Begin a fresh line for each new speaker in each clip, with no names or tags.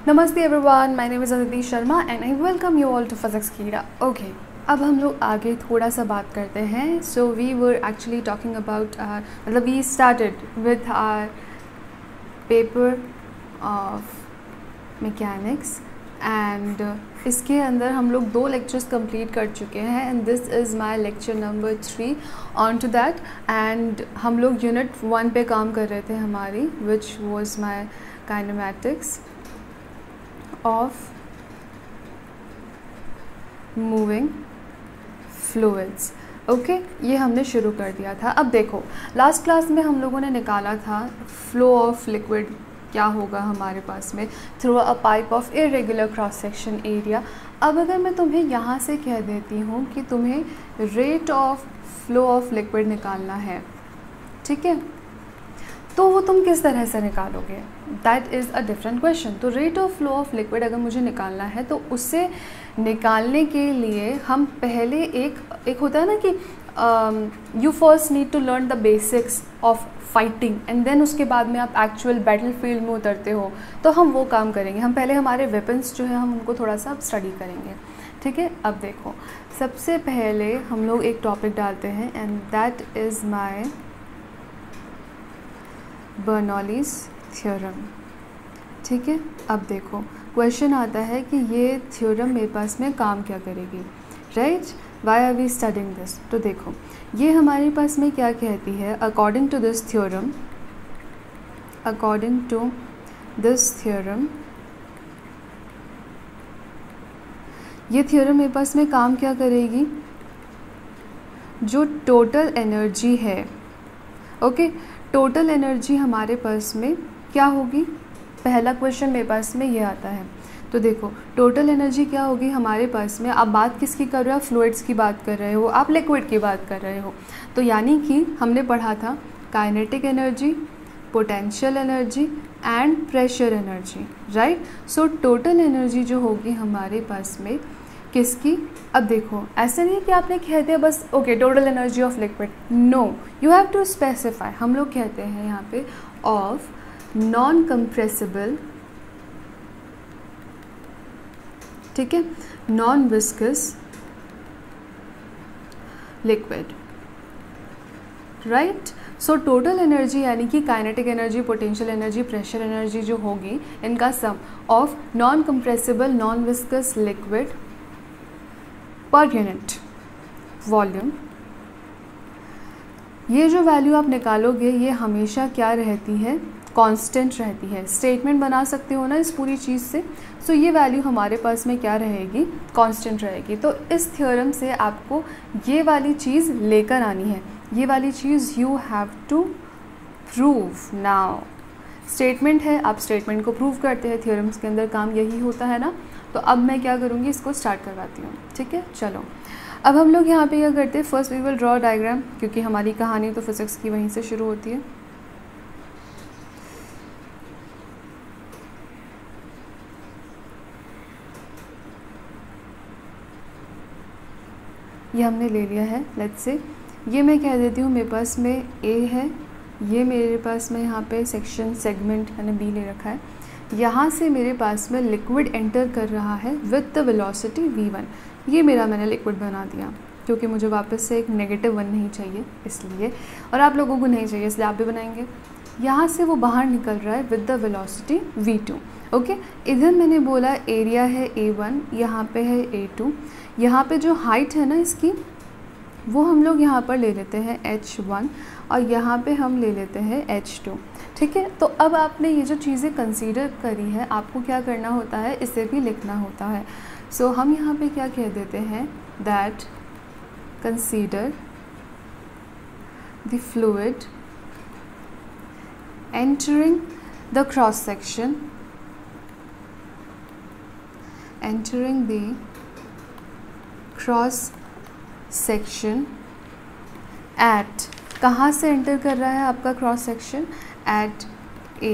नमस्ते everyone, my name is Aditi Sharma and I welcome you all to Physics Keeda. Okay, अब हम लोग आगे थोड़ा सा बात करते हैं। So we were actually talking about मतलब we started with our paper of mechanics and इसके अंदर हम लोग 2 लेक्चर्स कंप्लीट कर चुके हैं and this is my lecture number 3 on to that. And हम लोग यूनिट 1 पे काम कर रहे थे हमारी, which was my kinematics of moving fluids. Okay, ये हमने शुरू कर दिया था। अब देखो, लास्ट क्लास में हम लोगों ने निकाला था फ्लो ऑफ लिक्विड क्या होगा हमारे पास में through a pipe of irregular cross section area. अब अगर मैं तुम्हें यहाँ से कह देती हूँ कि तुम्हें rate of flow of liquid निकालना है, ठीक है, तो वो तुम किस तरह से निकालोगे? That is a different question. तो rate of flow of liquid अगर मुझे निकालना है तो उससे निकालने के लिए हम पहले एक होता है ना कि you first need to learn the basics of fighting and then उसके बाद में आप एक्चुअल बैटल फील्ड में उतरते हो, तो हम वो काम करेंगे। हम पहले हमारे वेपन्स जो है हम उनको थोड़ा सा स्टडी करेंगे, ठीक है। अब देखो, सबसे पहले हम लोग एक टॉपिक डालते हैं and that is my Bernoulli's theorem, ठीक है। अब देखो, क्वेश्चन आता है कि ये थ्योरम मेरे पास में काम क्या करेगी, right? Why are we studying this? तो देखो, ये हमारे पास में क्या कहती है, अकॉर्डिंग टू दिस थ्योरम, ये थ्योरम मेरे पास में काम क्या करेगी? जो टोटल एनर्जी है, ओके, टोटल एनर्जी हमारे पास में क्या होगी? पहला क्वेश्चन मेरे पास में ये आता है। तो देखो, टोटल एनर्जी क्या होगी हमारे पास में? आप बात किसकी कर रहे हो? आप फ्लूइड्स की बात कर रहे हो, आप लिक्विड की बात कर रहे हो। तो यानी कि हमने पढ़ा था kinetic energy, potential energy and pressure energy, right? So total energy जो होगी हमारे पास में किसकी? अब देखो, ऐसे नहीं कि आपने कह दिया बस okay total energy of liquid, no, you have to specify. हम लोग कहते हैं यहाँ पे ऑफ नॉन कंप्रेसिबल, ठीक है, non viscous liquid, right? So total energy यानी कि kinetic energy, potential energy, pressure energy जो होगी, इनका sum of non compressible non viscous liquid per unit volume. ये जो वैल्यू आप निकालोगे ये हमेशा क्या रहती है? कांस्टेंट रहती है। स्टेटमेंट बना सकते हो ना इस पूरी चीज़ से। सो ये वैल्यू हमारे पास में क्या रहेगी? कांस्टेंट रहेगी। तो इस थ्योरम से आपको ये वाली चीज़ लेकर आनी है, ये वाली चीज़ you have to prove. Now statement है, आप स्टेटमेंट को प्रूव करते हैं, थ्योरम्स के अंदर काम यही होता है ना। तो अब मैं क्या करूँगी, इसको स्टार्ट करवाती हूँ, ठीक है। चलो, अब हम लोग यहाँ पे क्या करते हैं, first we will draw diagram, क्योंकि हमारी कहानी तो फिजिक्स की वहीं से शुरू होती है। ये हमने ले लिया है, लेट्स से ये मैं कह देती हूँ मेरे पास में ए है, ये मेरे पास में यहाँ पे सेक्शन सेगमेंट मैंने बी ले रखा है। यहाँ से मेरे पास में लिक्विड एंटर कर रहा है विद द वेलोसिटी v1। ये मेरा मैंने लिक्विड बना दिया, क्योंकि मुझे वापस से एक -1 नहीं चाहिए इसलिए, और आप लोगों को नहीं चाहिए इसलिए आप भी बनाएंगे। यहाँ से वो बाहर निकल रहा है with the velocity v2, okay. इधर मैंने बोला एरिया है a1, यहाँ पे है a2, यहाँ पे जो हाइट है ना इसकी वो हम लोग यहाँ पर ले लेते हैं h1 और यहाँ पे हम ले लेते हैं h2, ठीक है। तो अब आपने ये जो चीज़ें कंसीडर करी है, आपको क्या करना होता है, इसे भी लिखना होता है। सो हम यहाँ पे क्या कह देते हैं, that consider the fluid entering the cross section, entering the cross section at, कहाँ से एंटर कर रहा है आपका cross section? at A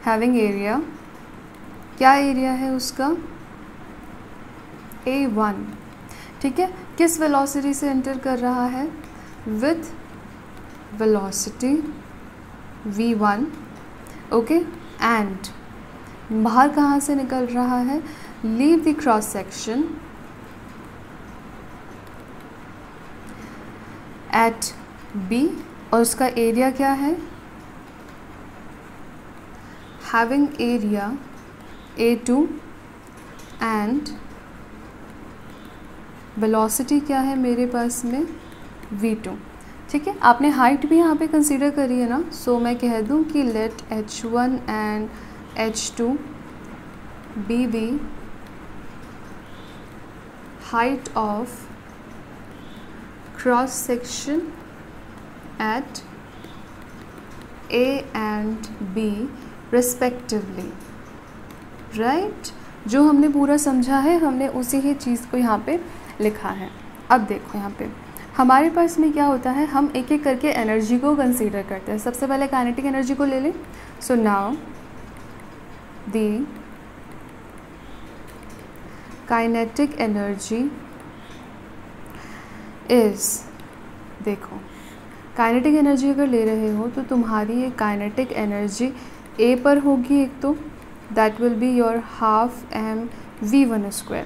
having area, क्या एरिया है उसका? A1, ठीक है। किस वेलोसिटी से एंटर कर रहा है? With velocity v1, okay, and बाहर कहाँ से निकल रहा है, leave the cross section at B, और उसका एरिया क्या है, having area A2 and velocity क्या है मेरे पास में v2। ठीक है, आपने हाइट भी यहाँ पे कंसीडर करी है ना, सो मैं कह दूँ कि let h1 and h2 be the height of cross section at A and B respectively. Right, जो हमने पूरा समझा है हमने उसी ही चीज़ को यहाँ पे लिखा है। अब देखो यहाँ पे हमारे पास में क्या होता है, हम एक एक करके एनर्जी को कंसीडर करते हैं। सबसे पहले काइनेटिक एनर्जी को ले लें। So now the kinetic energy is, देखो काइनेटिक एनर्जी अगर ले रहे हो तो तुम्हारी ये काइनेटिक एनर्जी ए पर होगी एक तो, that will be your half mv1²,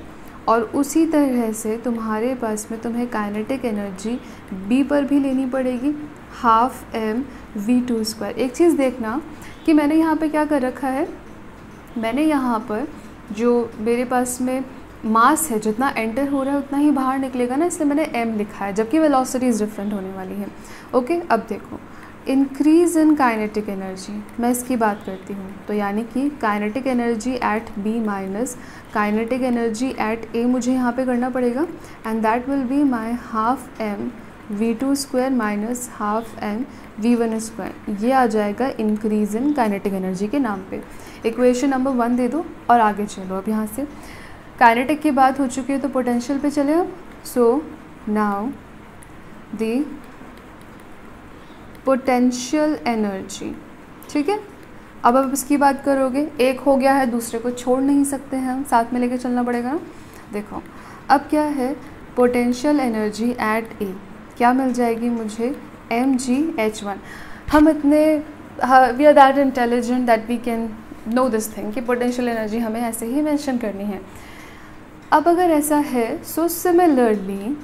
और उसी तरह से तुम्हारे पास में तुम्हें काइनेटिक एनर्जी बी पर भी लेनी पड़ेगी, हाफ mv2²। एक चीज़ देखना कि मैंने यहाँ पे क्या कर रखा है, मैंने यहाँ पर जो मेरे पास में मास है जितना एंटर हो रहा है उतना ही बाहर निकलेगा ना, इसलिए मैंने m लिखा है, जबकि वेलोसिटीज़ डिफरेंट होने वाली है। ओके, अब देखो इंक्रीज़ इन काइनेटिक एनर्जी, मैं इसकी बात करती हूँ, तो यानी कि kinetic energy at B minus kinetic energy at A मुझे यहाँ पे करना पड़ेगा, and that will be my half mv2² minus half mv1²। ये आ जाएगा इंक्रीज़ इन काइनेटिक एनर्जी के नाम पे। इक्वेशन नंबर 1 दे दो और आगे चलो। अब यहाँ से काइनेटिक की बात हो चुकी है तो पोटेंशियल पे चले अब। So now the potential energy, ठीक है। अब आप इसकी बात करोगे, एक हो गया है दूसरे को छोड़ नहीं सकते हैं, हम साथ में लेके चलना पड़ेगा ना। देखो अब क्या है, पोटेंशियल एनर्जी एट ए क्या मिल जाएगी मुझे, mgh1। हम इतने we are that intelligent that we can know this thing कि पोटेंशियल एनर्जी हमें ऐसे ही मेंशन करनी है। अब अगर ऐसा है so similarly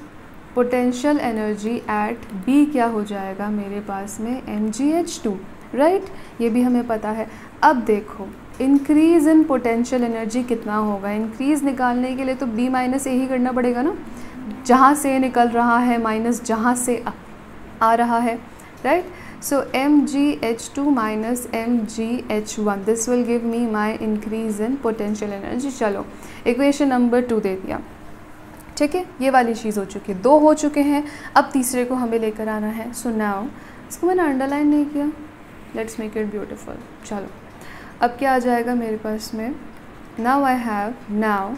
potential energy at B क्या हो जाएगा मेरे पास में, mgh2। राइट, ये भी हमें पता है। अब देखो इंक्रीज़ इन पोटेंशियल एनर्जी कितना होगा, इंक्रीज़ निकालने के लिए तो b माइनस ए ही करना पड़ेगा ना, जहाँ से निकल रहा है माइनस जहाँ से आ रहा है। Right, so mgh2 minus mgh1, this will give me my increase in potential energy. चलो इक्वेशन नंबर 2 दे दिया, ठीक है। ये वाली चीज़ हो चुकी है, 2 हो चुके हैं, अब तीसरे को हमें लेकर आना है। सो नाउ इसको मैंने अंडरलाइन नहीं किया, लेट्स मेक इट ब्यूटिफुल। चलो अब क्या आ जाएगा मेरे पास में, now I have now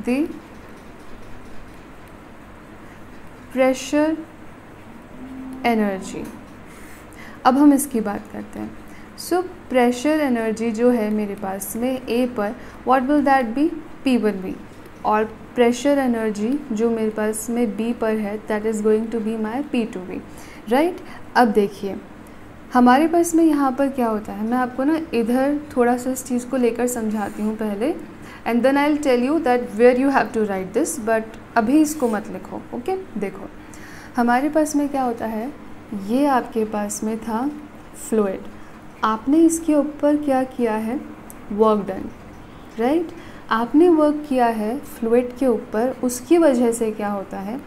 the pressure energy. अब हम इसकी बात करते हैं। सो प्रेशर एनर्जी जो है मेरे पास में ए पर, what will that be, P will be, और प्रेशर एनर्जी जो मेरे पास में बी पर है that is going to be my P2V। Right, अब देखिए हमारे पास में यहाँ पर क्या होता है, मैं आपको ना इधर थोड़ा सा इस चीज़ को लेकर समझाती हूँ पहले, and then I will tell you that where you have to write this, but अभी इसको मत लिखो। ओके, देखो हमारे पास में क्या होता है, ये आपके पास में था फ्लूइड, आपने इसके ऊपर क्या किया है, वर्क डन। राइट, आपने वर्क किया है फ्लूइड के ऊपर, उसकी वजह से क्या होता है,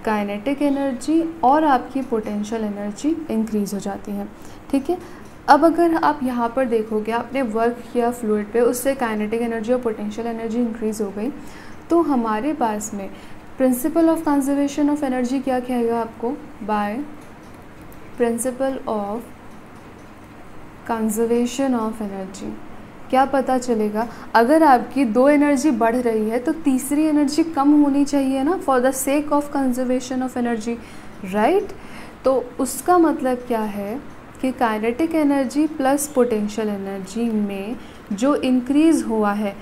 काइनेटिक एनर्जी और आपकी पोटेंशियल एनर्जी इंक्रीज़ हो जाती है। ठीक है, अब अगर आप यहाँ पर देखोगे, आपने वर्क किया फ्लूइड पे, उससे काइनेटिक एनर्जी और पोटेंशियल एनर्जी इंक्रीज़ हो गई, तो हमारे पास में principle of conservation of energy क्या कहेगा आपको, by principle of conservation of energy क्या पता चलेगा, अगर आपकी 2 एनर्जी बढ़ रही है तो तीसरी एनर्जी कम होनी चाहिए ना, for the sake of conservation of energy. Right, तो उसका मतलब क्या है कि kinetic energy plus potential energy में जो इंक्रीज़ हुआ है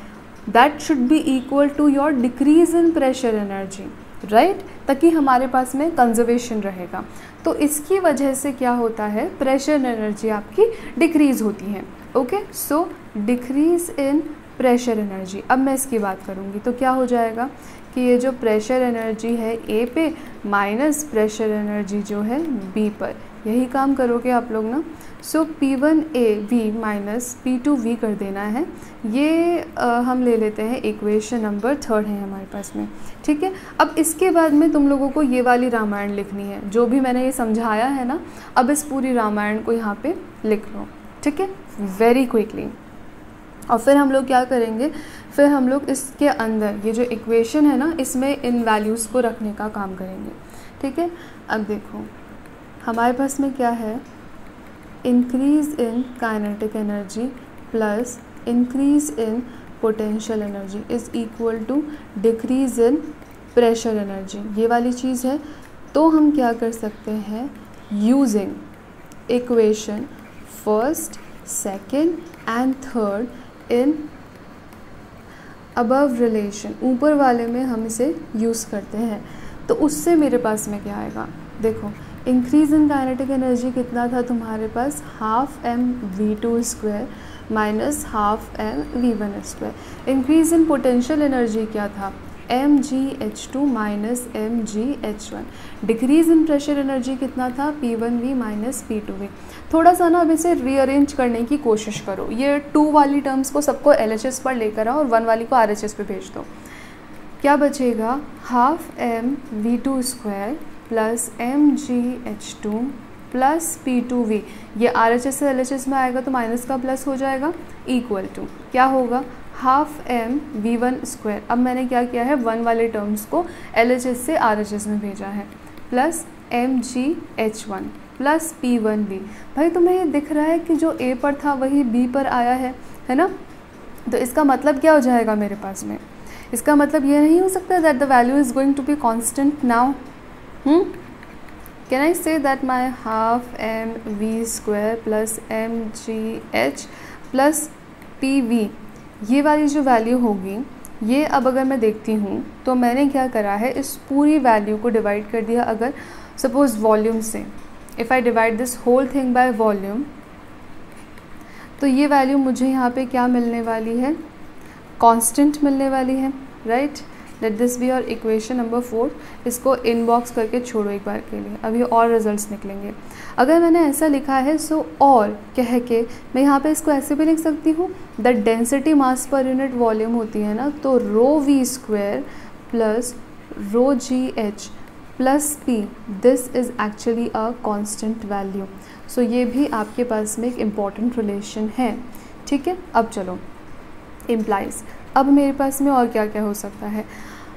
that should be equal to your decrease in pressure energy. Right, ताकि हमारे पास में कंजर्वेशन रहेगा। तो इसकी वजह से क्या होता है, प्रेशर एनर्जी आपकी डिक्रीज़ होती है। Okay, so decrease in pressure energy. अब मैं इसकी बात करूँगी तो क्या हो जाएगा कि ये जो प्रेशर एनर्जी है ए पे माइनस प्रेशर एनर्जी जो है बी पर, यही काम करोगे आप लोग ना। सो P1AV माइनस P2V कर देना है। ये हम ले लेते हैं इक्वेशन नंबर 3 है हमारे पास में, ठीक है। अब इसके बाद में तुम लोगों को ये वाली रामायण लिखनी है, जो भी मैंने ये समझाया है ना, अब इस पूरी रामायण को यहाँ पे लिख लो, ठीक है, वेरी क्विकली। और फिर हम लोग क्या करेंगे, फिर हम लोग इसके अंदर ये जो इक्वेशन है ना, इसमें इन वैल्यूज़ को रखने का काम करेंगे, ठीक है। अब देखो हमारे पास में क्या है, increase in kinetic energy plus increase in potential energy is equal to decrease in pressure energy, ये वाली चीज़ है। तो हम क्या कर सकते हैं, using equation first, second and third in above relation, ऊपर वाले में हम इसे यूज़ करते हैं। तो उससे मेरे पास में क्या आएगा, देखो इंक्रीज़ इन काइनेटिक एनर्जी कितना था तुम्हारे पास, half mv2² minus half mv1²। Increase in potential energy क्या था, mgh2 minus mgh1। Decrease in pressure energy कितना था, p1v माइनस p2v। थोड़ा सा ना अब इसे रीअरेंज करने की कोशिश करो, ये 2 वाली टर्म्स को सबको LHS पर लेकर आओ और 1 वाली को RHS पे भेज दो। क्या बचेगा, half mv2² plus mgh2 plus p2v, ये RHS से LHS में आएगा तो माइनस का प्लस हो जाएगा, इक्वल टू क्या होगा, हाफ mv1²। अब मैंने क्या किया है, 1 वाले टर्म्स को LHS से RHS में भेजा है, प्लस mgh1 प्लस p1v। भाई तुम्हें ये दिख रहा है कि जो A पर था वही B पर आया है ना। तो इसका मतलब क्या हो जाएगा मेरे पास में, इसका मतलब ये नहीं हो सकता that the value is going to be constant now. Can I say that my half mv² plus mgh plus pv, ये वाली जो वैल्यू होगी, ये अब अगर मैं देखती हूँ तो मैंने क्या करा है, इस पूरी वैल्यू को डिवाइड कर दिया। अगर सपोज वॉल्यूम से, if I divide this whole thing by volume, तो ये वैल्यू मुझे यहाँ पे क्या मिलने वाली है, कांस्टेंट मिलने वाली है, राइट। लेट दिस बी और इक्वेशन नंबर 4। इसको इनबॉक्स करके छोड़ो एक बार के लिए, अभी और रिजल्ट्स निकलेंगे। अगर मैंने ऐसा लिखा है सो और कह के मैं यहाँ पे इसको ऐसे भी लिख सकती हूँ, the density mass per unit volume होती है ना, तो ρv² plus ρgh plus p, this is actually a constant value. So ये भी आपके पास में एक इम्पॉर्टेंट रिलेशन है, ठीक है। अब चलो इम्प्लाइज, अब मेरे पास में और क्या क्या हो सकता है।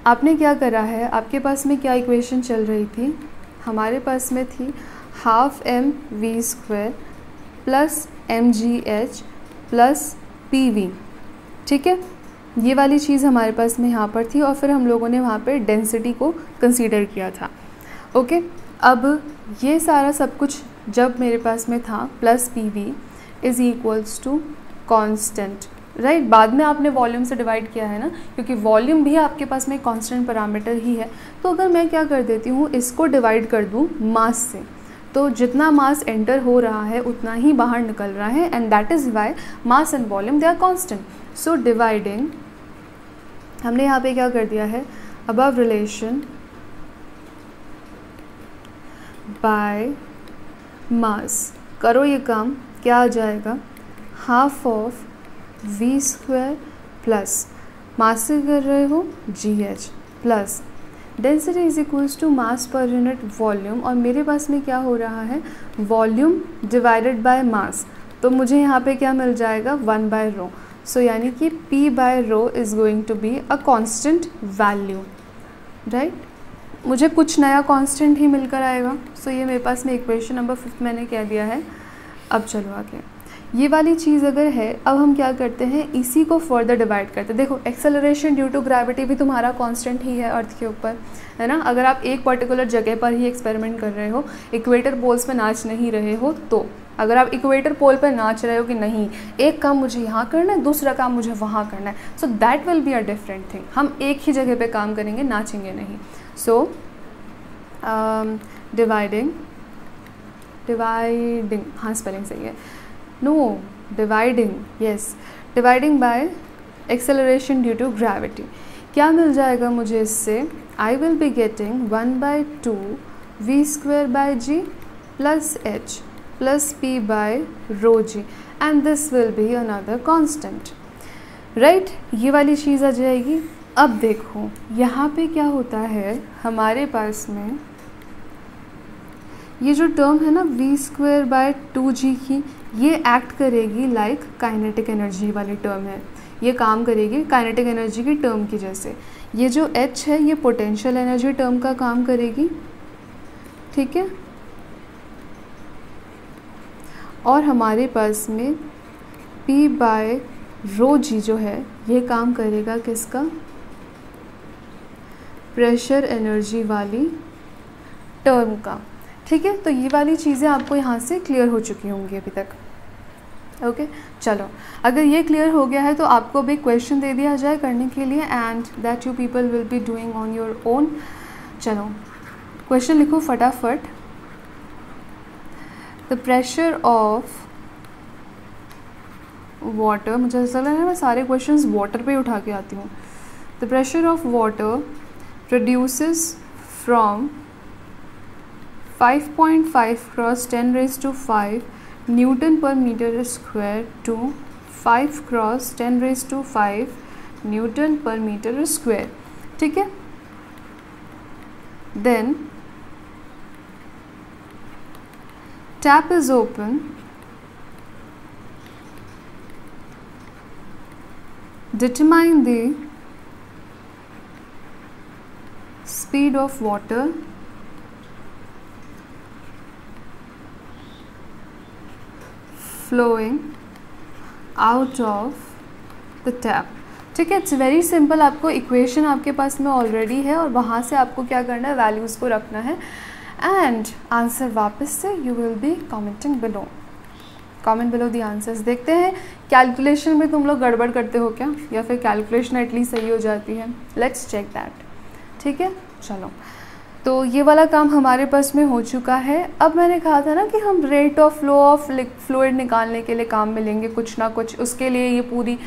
आपने क्या करा है, आपके पास में क्या इक्वेशन चल रही थी, हमारे पास में थी half mv² plus mgh plus pv, ठीक है। ये वाली चीज़ हमारे पास में यहाँ पर थी और फिर हम लोगों ने वहाँ पे डेंसिटी को कंसीडर किया था, ओके। अब ये सारा सब कुछ जब मेरे पास में था, plus pv is equals to constant, right. बाद में आपने वॉल्यूम से डिवाइड किया है ना, क्योंकि वॉल्यूम भी आपके पास में कांस्टेंट पैरामीटर ही है। तो अगर मैं क्या कर देती हूँ, इसको डिवाइड कर दूँ मास से, तो जितना मास एंटर हो रहा है उतना ही बाहर निकल रहा है, and that is why mass and volume they are constant. So dividing, हमने यहाँ पे क्या कर दिया है, अबव रिलेशन बाय मास, करो ये काम, क्या आ जाएगा, half of v² plus mass से कर रहे हो gh plus density is equals to mass per unit volume, और मेरे पास में क्या हो रहा है, वॉल्यूम डिवाइडेड बाय मास, तो मुझे यहाँ पे क्या मिल जाएगा, 1/ρ। सो यानी कि p/ρ is going to be a constant value, right. मुझे कुछ नया कांस्टेंट ही मिलकर आएगा। सो ये मेरे पास में इक्वेशन नंबर 5 मैंने कह दिया है। अब चलो आगे, ये वाली चीज़ अगर है, अब हम क्या करते हैं, इसी को फर्दर डिवाइड करते हैं। देखो एक्सेलरेशन ड्यू टू ग्रेविटी भी तुम्हारा कांस्टेंट ही है अर्थ के ऊपर, है ना। अगर आप एक पर्टिकुलर जगह पर ही एक्सपेरिमेंट कर रहे हो, इक्वेटर पोल्स पे नाच नहीं रहे हो, तो अगर आप इक्वेटर पोल पर नाच रहे हो कि नहीं, एक काम मुझे यहाँ करना है, दूसरा काम मुझे वहाँ करना है, so that will be a different thing. हम एक ही जगह पे काम करेंगे, नाचेंगे नहीं। सो डिवाइडिंग, हाँ स्पेलिंग सही है, no, dividing, yes, dividing by acceleration due to gravity. क्या मिल जाएगा मुझे इससे? I will be getting 1/2 v² g plus h plus p by rho g, and this will be another constant, right. ये वाली चीज़ आ जाएगी। अब देखो यहाँ पे क्या होता है हमारे पास में, ये जो टर्म है ना v²/2g की, ये एक्ट करेगी लाइक काइनेटिक एनर्जी वाली टर्म है, ये काम करेगी काइनेटिक एनर्जी की टर्म की जैसे। ये जो h है ये पोटेंशियल एनर्जी टर्म का काम करेगी, ठीक है। और हमारे पास में p/ρg जो है ये काम करेगा किसका? प्रेशर एनर्जी वाली टर्म का, ठीक है। तो ये वाली चीज़ें आपको यहाँ से क्लियर हो चुकी होंगी अभी तक, ओके। चलो, अगर ये क्लियर हो गया है तो आपको अभी क्वेश्चन दे दिया जाए करने के लिए, and that you people will be doing on your own. चलो क्वेश्चन लिखो फटाफट। द प्रेशर ऑफ वाटर, मुझे ऐसा लग रहा है मैं सारे क्वेश्चंस वाटर पे उठा के आती हूँ। The pressure of water reduces from 5.5 cross 10⁵ newton per metre square to 5 cross 10⁵ newton per metre square, ठीक है। Then tap is open, determine the speed of water flowing out of the tap, ठीक है। It's very simple, आपको equation आपके पास में already है और वहाँ से आपको क्या करना है, वैल्यूज़ को रखना है, एंड आंसर वापस से you will be commenting below, comment below the answers. देखते हैं कैलकुलेशन में तुम लोग गड़बड़ करते हो क्या, या फिर कैलकुलेशन एटलीस्ट सही हो जाती है। लेट्स चेक दैट, ठीक है। चलो, तो ये वाला काम हमारे पास में हो चुका है। अब मैंने कहा था ना कि हम rate of flow of fluid निकालने के लिए काम में लेंगे कुछ ना कुछ, उसके लिए ये पूरी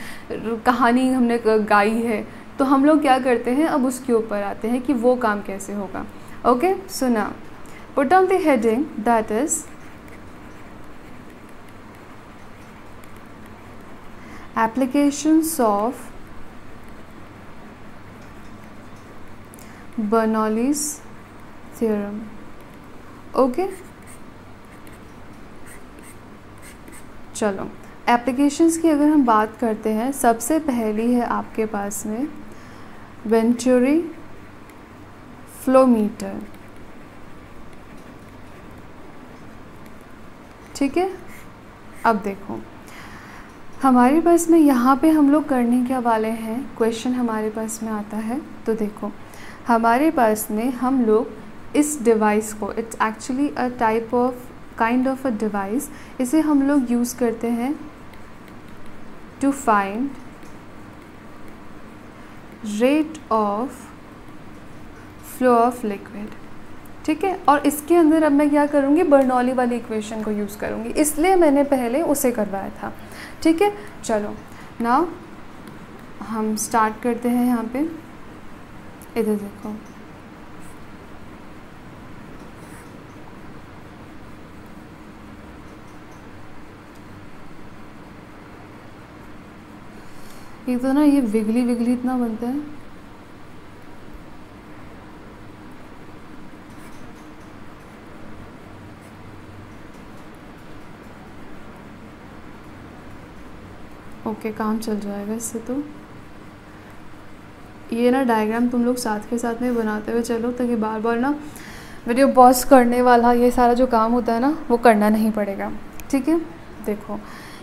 कहानी हमने गाई है। तो हम लोग क्या करते हैं, अब उसके ऊपर आते हैं कि वो काम कैसे होगा। Okay, so now put on the heading that is applications of Bernoulli's theorem, okay. चलो, एप्लीकेशंस की अगर हम बात करते हैं, सबसे पहली है आपके पास में वेंटुरी फ्लोमीटर, ठीक है। अब देखो हमारे पास में यहाँ पे हम लोग करने क्या वाले हैं, क्वेश्चन हमारे पास में आता है। तो देखो हमारे पास में हम लोग इस डिवाइस को, it's actually a type of kind of a device, इसे हम लोग यूज़ करते हैं to find rate of flow of liquid, ठीक है। और इसके अंदर अब मैं क्या करूँगी, बर्नौली वाली इक्वेशन को यूज़ करूँगी, इसलिए मैंने पहले उसे करवाया था, ठीक है। चलो नाउ हम स्टार्ट करते हैं। यहाँ पे इधर देखो, एक तो ना ये विगली विगली इतना बनता है। ओके, काम चल जाएगा इससे। तो ये ना डायग्राम तुम लोग साथ के साथ में बनाते हुए चलो, ताकि बार बार ना वीडियो पॉज करने वाला ये सारा जो काम होता है ना, वो करना नहीं पड़ेगा, ठीक है। देखो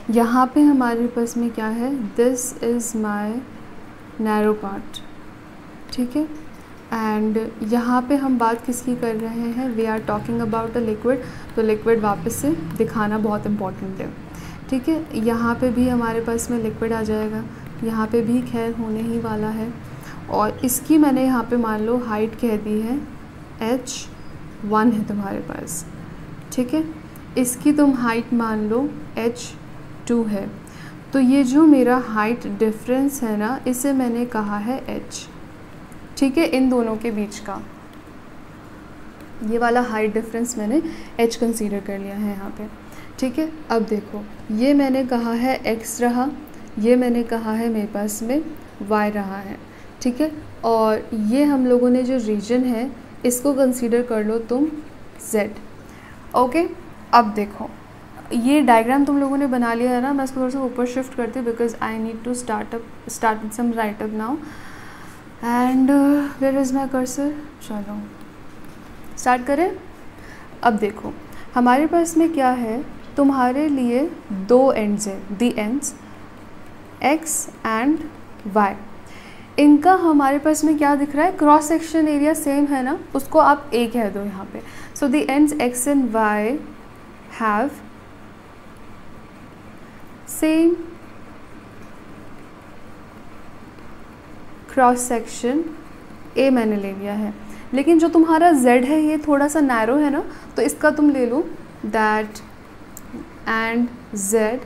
यहाँ पे हमारे पास में क्या है, this is my narrow part, ठीक है। एंड यहाँ पे हम बात किसकी कर रहे हैं, we are talking about a liquid. तो लिक्विड वापस से दिखाना बहुत इम्पॉर्टेंट है, ठीक है। यहाँ पे भी हमारे पास में लिक्विड आ जाएगा, यहाँ पे भी खैर होने ही वाला है। और इसकी मैंने यहाँ पे मान लो हाइट कह दी है h1 है तुम्हारे पास, ठीक है। इसकी तुम हाइट मान लो h2 2 है, तो ये जो मेरा हाइट डिफरेंस है ना, इसे मैंने कहा है h। ठीक है, इन दोनों के बीच का ये वाला हाइट डिफरेंस मैंने h कंसीडर कर लिया है यहाँ पे। ठीक है, अब देखो ये मैंने कहा है x रहा, ये मैंने कहा है मेरे पास में y रहा है। ठीक है, और ये हम लोगों ने जो रीजन है इसको कंसीडर कर लो तुम z। ओके, अब देखो ये डायग्राम तुम लोगों ने बना लिया है ना, मैं इसको थोड़ा सा ऊपर शिफ्ट करती हूँ because I need to start with some write up now. And where is my cursor, चलो स्टार्ट करें। अब देखो हमारे पास में क्या है, तुम्हारे लिए दो एंड्स है, दी एंड्स x एंड y। इनका हमारे पास में क्या दिख रहा है, क्रॉस सेक्शन एरिया सेम है ना, उसको आप a कह दो यहाँ पे। So the ends x and y have same cross section a मैंने ले लिया है, लेकिन जो तुम्हारा z है ये थोड़ा सा नैरो है ना, तो इसका तुम ले लो that end z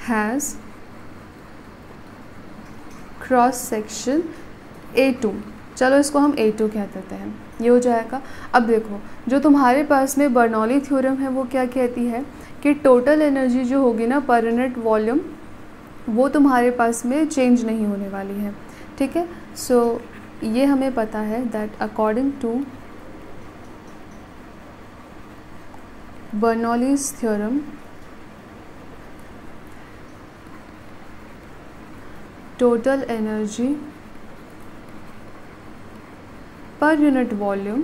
has cross section A2। चलो इसको हम A2 कह देते हैं, ये हो जाएगा। अब देखो जो तुम्हारे पास में बर्नौली थ्योरम है वो क्या कहती है कि टोटल एनर्जी जो होगी ना पर यूनिट वॉल्यूम, वो तुम्हारे पास में चेंज नहीं होने वाली है। ठीक है, सो ये हमें पता है that according to Bernoulli's theorem total energy per unit volume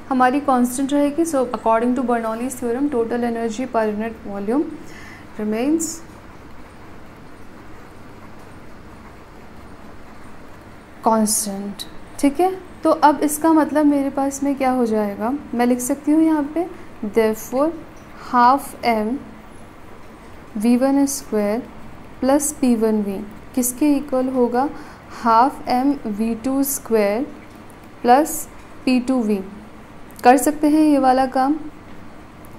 हमारी कांस्टेंट रहेगी। So according to Bernoulli's theorem total energy per unit volume remains constant. ठीक है, तो अब इसका मतलब मेरे पास में क्या हो जाएगा, मैं लिख सकती हूँ यहाँ पे therefore half m v1 square plus p1v किसके इक्वल होगा, half m v2 square plus p2v। कर सकते हैं ये वाला काम,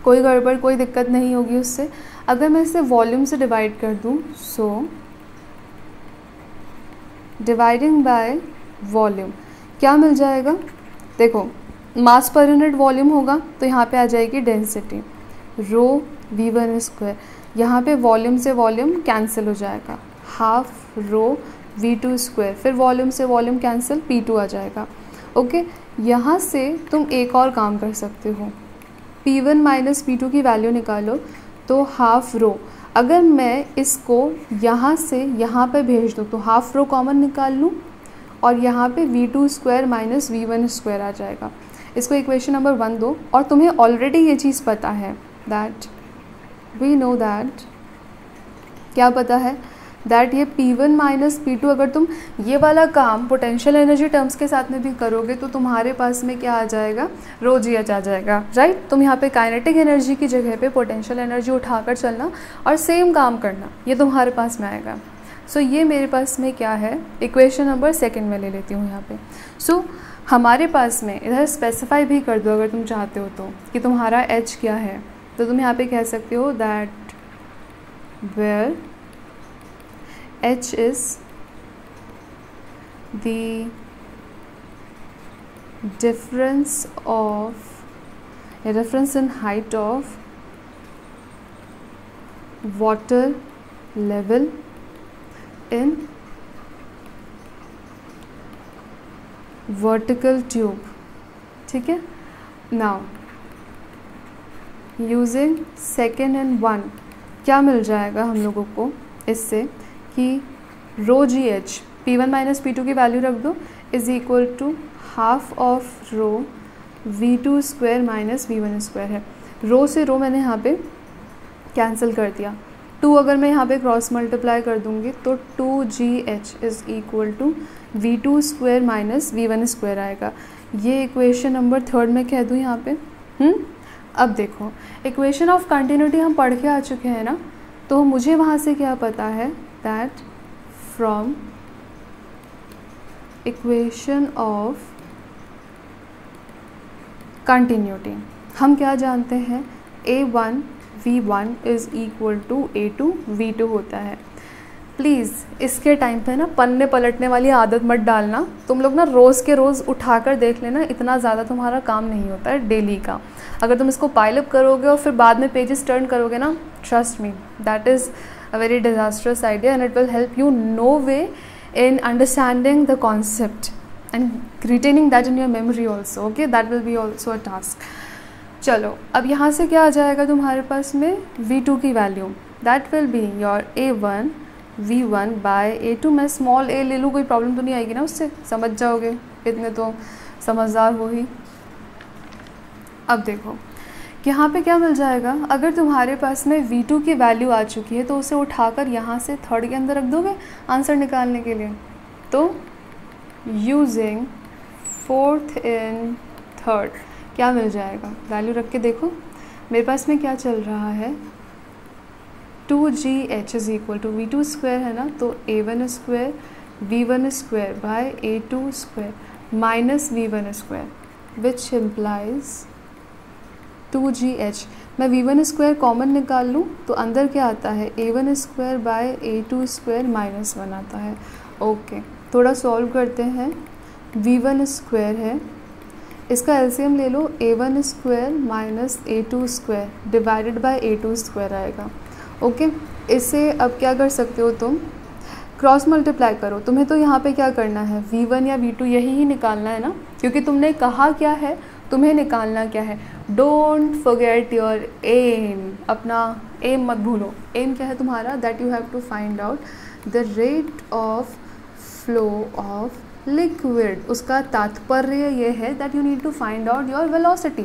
कोई गड़बड़ कोई दिक्कत नहीं होगी उससे। अगर मैं इसे वॉल्यूम से डिवाइड कर दूँ, सो डिवाइडिंग बाय वॉल्यूम क्या मिल जाएगा, देखो मास पर यूनिट वॉल्यूम होगा तो यहाँ पे आ जाएगी डेंसिटी रो v1 स्क्वायर, यहाँ पे वॉल्यूम से वॉल्यूम कैंसिल हो जाएगा, हाफ रो v2 स्क्वायर, फिर वॉल्यूम से वॉल्यूम कैंसिल p2 आ जाएगा। ओके, यहाँ से तुम एक और काम कर सकते हो, p1 माइनस p2 की वैल्यू निकालो, तो हाफ रो, अगर मैं इसको यहाँ से यहाँ पे भेज दूँ तो हाफ रो कॉमन निकाल लूँ और यहाँ पे v2 square minus v1 square आ जाएगा। इसको इक्वेशन नंबर 1 दो, और तुम्हें ऑलरेडी ये चीज़ पता है दैट वी नो दैट, क्या पता है दैट ये P1 माइनस P2 अगर तुम ये वाला काम पोटेंशियल एनर्जी टर्म्स के साथ में भी करोगे तो तुम्हारे पास में क्या आ जाएगा, रो जी एच आ जाएगा। राइट, तुम यहाँ पे काइनेटिक एनर्जी की जगह पे पोटेंशियल एनर्जी उठाकर चलना और सेम काम करना, ये तुम्हारे पास में आएगा। सो ये मेरे पास में क्या है, इक्वेशन नंबर 2 में ले लेती हूँ यहाँ पे। सो हमारे पास में इधर स्पेसिफाई भी कर दो अगर तुम चाहते हो तो कि तुम्हारा h क्या है, तो तुम यहाँ पे कह सकते हो that where h is the difference in height of water level in vertical tube। ठीक है, नाउ यूजिंग सेकेंड एंड 1 क्या मिल जाएगा हम लोगों को इससे कि रो जी एच P1 माइनस P2 की वैल्यू रख दो is equal to half of rho V2 square minus V1 square है। रो से रो मैंने यहाँ पे कैंसिल कर दिया, 2 अगर मैं यहाँ पे क्रॉस मल्टीप्लाई कर दूँगी तो 2GH is equal to V2 square minus V1 square आएगा। ये इक्वेशन नंबर 3 में कह दूँ यहाँ पे। अब देखो इक्वेशन ऑफ कंटिन्यूटी हम पढ़ के आ चुके हैं ना, तो मुझे वहाँ से क्या पता है that from equation of continuity हम क्या जानते हैं, A1 V1 is equal to A2 V2 होता है। प्लीज़ इसके टाइम पे ना पन्ने पलटने वाली आदत मत डालना। तुम लोग ना रोज़ के रोज़ उठाकर देख लेना, इतना ज़्यादा तुम्हारा काम नहीं होता है डेली का। अगर तुम इसको पाइलअप करोगे और फिर बाद में पेजेस टर्न करोगे ना, trust me that is a very disastrous idea and it will help you know way in understanding the concept and retaining that in your memory also. Okay, that will be also a task. चलो अब यहाँ से क्या आ जाएगा तुम्हारे पास में V2 की value, that will be your A1 V1 by A2। मैं स्मॉल a ले लूँ, कोई प्रॉब्लम तो नहीं आएगी ना उससे, समझ जाओगे, इतने तो समझदार हो ही। अब देखो यहाँ पे क्या मिल जाएगा, अगर तुम्हारे पास में V2 की वैल्यू आ चुकी है तो उसे उठाकर यहाँ से थर्ड के अंदर रख दोगे आंसर निकालने के लिए। तो यूजिंग फोर्थ इन थर्ड क्या मिल जाएगा, वैल्यू रख के देखो मेरे पास में क्या चल रहा है, 2GH is equal to V2 square है ना, तो A1 square V1 square by A2 square minus V1 square which implies 2GH। मैं V1 स्क्वायर कॉमन निकाल लूँ तो अंदर क्या आता है, A1 square by A2 square minus 1 आता है। ओके, थोड़ा सॉल्व करते हैं। V1 स्क्वायर है, इसका एलसीएम ले लो, A1 square minus A2 square divided by A2 square आएगा। ओके, इससे अब क्या कर सकते हो तुम, क्रॉस मल्टीप्लाई करो। तुम्हें तो यहाँ पे क्या करना है, V1 या V2 यही ही निकालना है ना, क्योंकि तुमने कहा क्या है, तुम्हें निकालना क्या है। डोंट फॉरगेट योर एम, अपना एम मत भूलो। एम क्या है तुम्हारा, that you have to find out the rate of flow of liquid. उसका तात्पर्य ये है that you need to find out your velocity.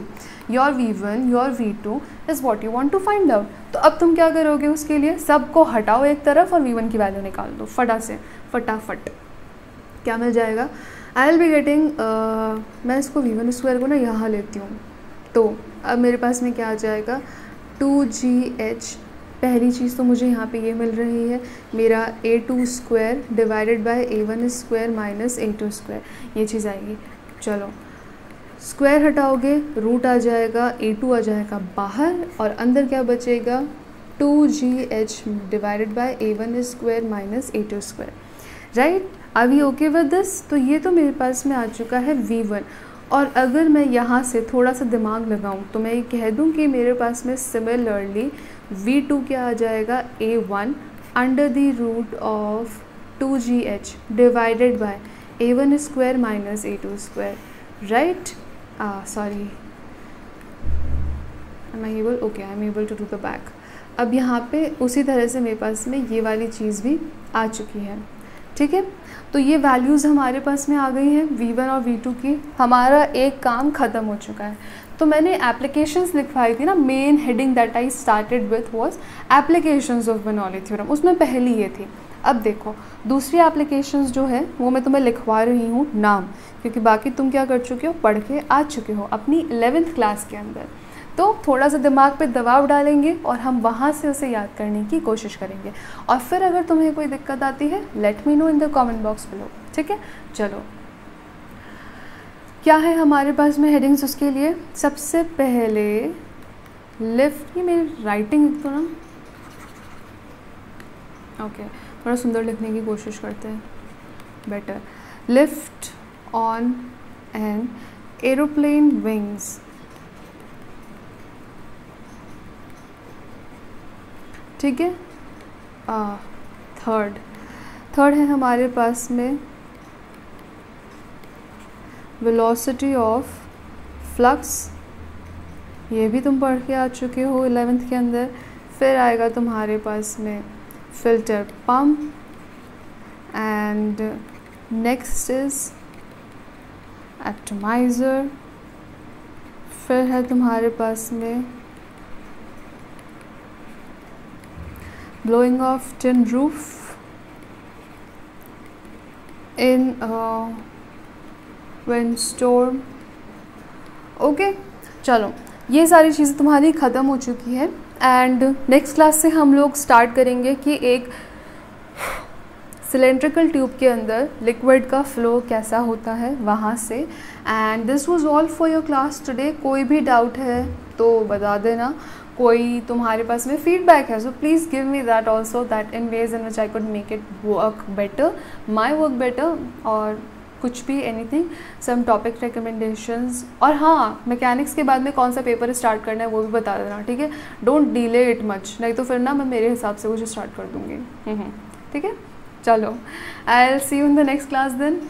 Your V1 your V2 is what you want to find out. तो अब तुम क्या करोगे, उसके लिए सबको हटाओ एक तरफ और V1 की वैल्यू निकाल दो फटाफट। क्या मिल जाएगा, आई विल बी गेटिंग, मैं इसको V1 स्क्वायर को ना यहाँ लेती हूँ, तो अब मेरे पास में क्या आ जाएगा, 2GH। पहली चीज़ तो मुझे यहाँ पे ये मिल रही है, मेरा A2 square divided by A1 square minus A2 square, ये चीज़ आएगी। चलो स्क्वायर हटाओगे, रूट आ जाएगा, A2 आ जाएगा बाहर और अंदर क्या बचेगा, 2GH divided by A1 square minus A2 square. Right, are we okay with this. तो ये तो मेरे पास में आ चुका है V1। और अगर मैं यहाँ से थोड़ा सा दिमाग लगाऊं तो मैं ये कह दूं कि मेरे पास में सिमिलरली V2 क्या आ जाएगा, A1 under the root of 2GH divided by A1 square minus A2 square. Right, sorry, I am able to do the back. अब यहाँ पे उसी तरह से मेरे पास में ये वाली चीज़ भी आ चुकी है। ठीक है, तो ये वैल्यूज़ हमारे पास में आ गई हैं V1 और V2 की। हमारा एक काम ख़त्म हो चुका है। तो मैंने एप्लीकेशंस लिखवाई थी ना, main heading that I started with was applications of Bernoulli theorem, उसमें पहली ये थी। अब देखो दूसरी एप्लीकेशंस जो है वो मैं तुम्हें लिखवा रही हूँ नाम, क्योंकि बाकी तुम क्या कर चुके हो, पढ़ के आ चुके हो अपनी 11th क्लास के अंदर। तो थोड़ा सा दिमाग पे दबाव डालेंगे और हम वहाँ से उसे याद करने की कोशिश करेंगे। और फिर अगर तुम्हें कोई दिक्कत आती है, let me know in the comment box below. ठीक है, चलो क्या है हमारे पास में हेडिंग्स उसके लिए। सबसे पहले लिफ्ट, ये मेरी राइटिंग तो ना, ओके, थोड़ा सुंदर लिखने की कोशिश करते हैं, better. Lift on an aeroplane wings. ठीक है, थर्ड है हमारे पास में वेलोसिटी ऑफ फ्लक्स, ये भी तुम पढ़ के आ चुके हो 11th के अंदर। फिर आएगा तुम्हारे पास में filter pump and next is atomiser. फिर है तुम्हारे पास में blowing off tin roof in windstorm। Okay, चलो ये सारी चीज़ें तुम्हारी ख़त्म हो चुकी है एंड नेक्स्ट क्लास से हम लोग स्टार्ट करेंगे कि एक सिलेंड्रिकल ट्यूब के अंदर लिक्विड का फ्लो कैसा होता है वहाँ से। And this was all for your class today. कोई भी डाउट है तो बता देना, कोई तुम्हारे पास में फीडबैक है, so please give me that also, that in ways in which I could make it work better, my work better, और कुछ भी, एनीथिंग, सम टॉपिक रिकमेंडेशंस। और हाँ, मैकेनिक्स के बाद में कौन सा पेपर स्टार्ट करना है वो भी बता देना, ठीक है। डोंट डिले इट मच, नहीं तो फिर ना मैं मेरे हिसाब से कुछ स्टार्ट कर दूँगी। ठीक है, चलो, I will see you in the next class then.